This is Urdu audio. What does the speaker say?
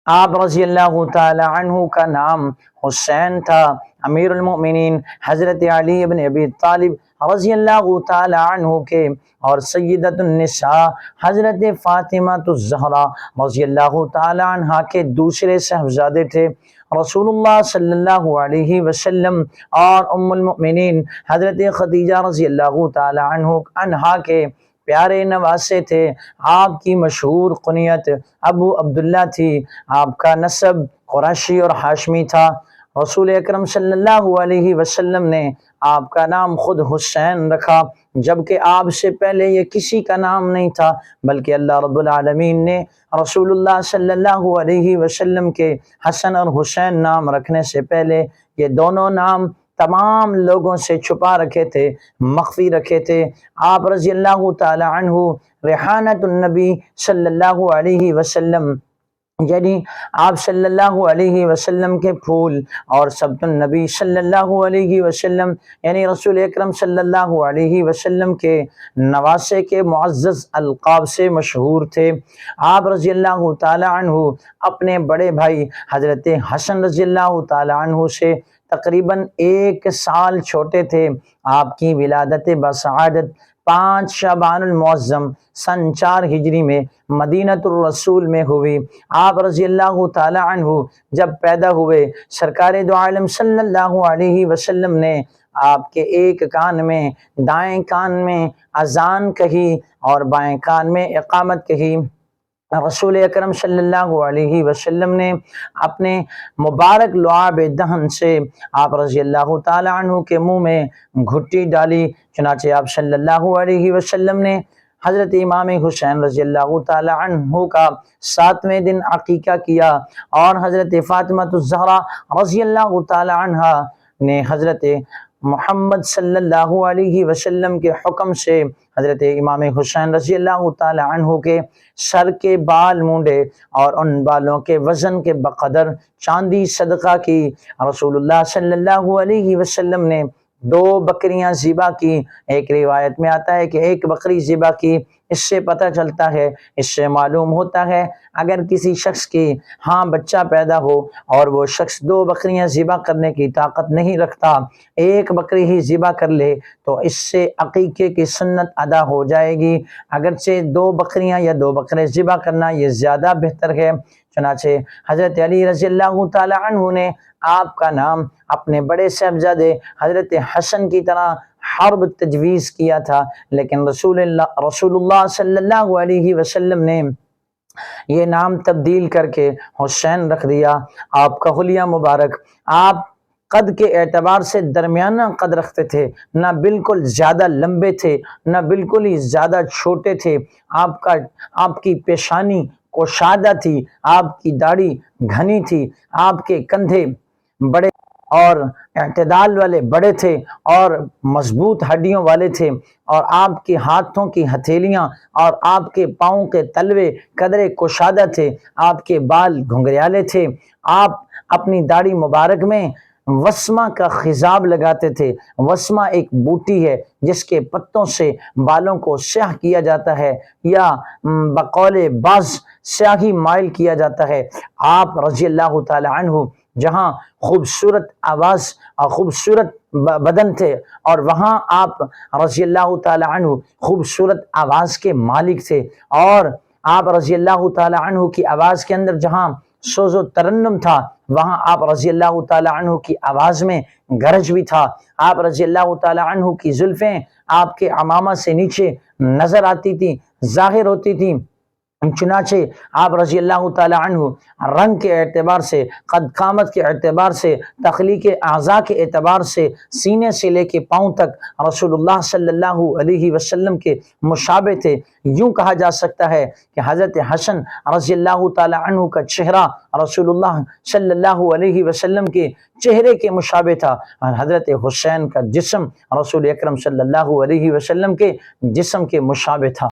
آپ رضی اللہ تعالی عنہ کا نام حسین تھا۔ امیر المؤمنین حضرت علی بن ابی طالب رضی اللہ تعالی عنہ کے اور سیدۃ النساء حضرت فاطمہ الزہرا رضی اللہ تعالی عنہا کے دوسرے صاحبزادے تھے۔ رسول اللہ صلی اللہ علیہ وسلم اور ام المؤمنین حضرت خدیجہ رضی اللہ تعالی عنہا کے پیارے نواسے تھے۔ آپ کی مشہور کنیت ابو عبداللہ تھی۔ آپ کا نسب قریشی اور ہاشمی تھا۔ رسول اکرم صلی اللہ علیہ وسلم نے آپ کا نام خود حسین رکھا، جبکہ آپ سے پہلے یہ کسی کا نام نہیں تھا، بلکہ اللہ رب العالمین نے رسول اللہ صلی اللہ علیہ وسلم کے حسن اور حسین نام رکھنے سے پہلے یہ دونوں نام تمام لوگوں سے چھپا رکھے تھے، مخفی رکھے تھے۔ آپ رضی اللہ تعالی عنہ ریحانۃ النبی صلی اللہ علیہ وسلم، یعنی آپ صلی اللہ علیہ وسلم کے پھول، اور سبط النبی صلی اللہ علیہ وسلم یعنی رسول اکرم صلی اللہ علیہ وسلم کے نواسے کے معزز القاب سے مشہور تھے۔ آپ رضی اللہ تعالی عنہ اپنے بڑے بھائی حضرت حسن رضی اللہ تعالی عنہ سے تقریباً 1 سال چھوٹے تھے۔ آپ کی ولادت بسعادت 5 شعبان المعظم سن 4 ہجری میں مدینہ الرسول میں ہوئی۔ آپ رضی اللہ تعالی عنہ جب پیدا ہوئے، سرکار دو عالم صلی اللہ علیہ وسلم نے آپ کے ایک کان میں، دائیں کان میں اذان کہی اور بائیں کان میں اقامت کہی۔ رسول اکرم صلی اللہ علیہ وسلم نے اپنے مبارک لعاب دہن سے آپ رضی اللہ تعالی عنہ کے منہ میں گھٹی ڈالی، چنانچہ آپ صلی اللہ علیہ وسلم نے حضرت امام حسین رضی اللہ تعالی عنہ کا 7ویں دن عقیقہ کیا، اور حضرت فاطمہ الزہرا رضی اللہ تعالی عنہ نے حضرت محمد صلی اللہ علیہ وسلم کے حکم سے حضرت امام حسین رضی اللہ تعالی عنہ کے سر کے بال مونڈے اور ان بالوں کے وزن کے بقدر چاندی صدقہ کی۔ رسول اللہ صلی اللہ علیہ وسلم نے 2 بکریاں ذبح کی۔ ایک روایت میں آتا ہے کہ 1 بکری ذبح کی۔ اس سے پتہ چلتا ہے، اس سے معلوم ہوتا ہے اگر کسی شخص کی بچہ پیدا ہو اور وہ شخص 2 بکریاں ذبح کرنے کی طاقت نہیں رکھتا، 1 بکری ہی ذبح کر لے تو اس سے عقیقے کی سنت ادا ہو جائے گی۔ اگرچہ 2 بکریاں یا 2 بکرے ذبح کرنا یہ زیادہ بہتر ہے۔ چنانچہ حضرت علی رضی اللہ تعالی عنہ نے آپ کا نام اپنے بڑے صاحبزادے حضرت حسن کی طرح حرب تجویز کیا تھا، لیکن رسول اللہ صلی اللہ علیہ وسلم نے یہ نام تبدیل کر کے حسین رکھ دیا۔ آپ کا حلیہ مبارک، آپ قد کے اعتبار سے درمیانہ قد رکھتے تھے، نہ بالکل زیادہ لمبے تھے نہ بالکل ہی زیادہ چھوٹے تھے۔ آپ کی پیشانی کشادہ تھی، آپ کی داڑھی گھنی تھی، آپ کے کندھے بڑے اور اعتدال والے بڑے تھے اور مضبوط ہڈیوں والے تھے، اور آپ کے ہاتھوں کی ہتھیلیاں اور آپ کے پاؤں کے تلوے قدرے کشادہ تھے۔ آپ کے بال گھنگریالے تھے۔ آپ اپنی داڑھی مبارک میں وسمہ کا خضاب لگاتے تھے۔ وسمہ ایک بوٹی ہے جس کے پتوں سے بالوں کو سیاہ کیا جاتا ہے، یا بقول بعض سیاہی مائل کیا جاتا ہے۔ آپ رضی اللہ تعالی عنہ جہاں خوبصورت آواز اور خوبصورت بدن تھے، اور وہاں آپ رضی اللہ تعالی عنہ خوبصورت آواز کے مالک تھے، اور آپ رضی اللہ تعالی عنہ کی آواز کے اندر جہاں سوز و ترنم تھا، وہاں آپ رضی اللہ تعالی عنہ کی آواز میں گرج بھی تھا۔ آپ رضی اللہ تعالی عنہ کی زلفیں آپ کے عمامہ سے نیچے نظر آتی تھی، ظاہر ہوتی تھی۔ چنانچہ آپ رضی اللہ تعالی عنہ رنگ کے اعتبار سے، قد قامت کے اعتبار سے، تخلیق اعضاء کے اعتبار سے، سینے سے لے کے پاؤں تک رسول اللہ صلی اللہ علیہ وسلم کے مشابہ تھے۔ یوں کہا جا سکتا ہے کہ حضرت حسن رضی اللہ تعالی عنہ کا چہرہ رسول اللہ صلی اللہ علیہ وسلم کے چہرے کے مشابہ تھا، اور حضرت حسین کا جسم رسول اکرم صلی اللہ علیہ وسلم کے جسم کے مشابہ تھا۔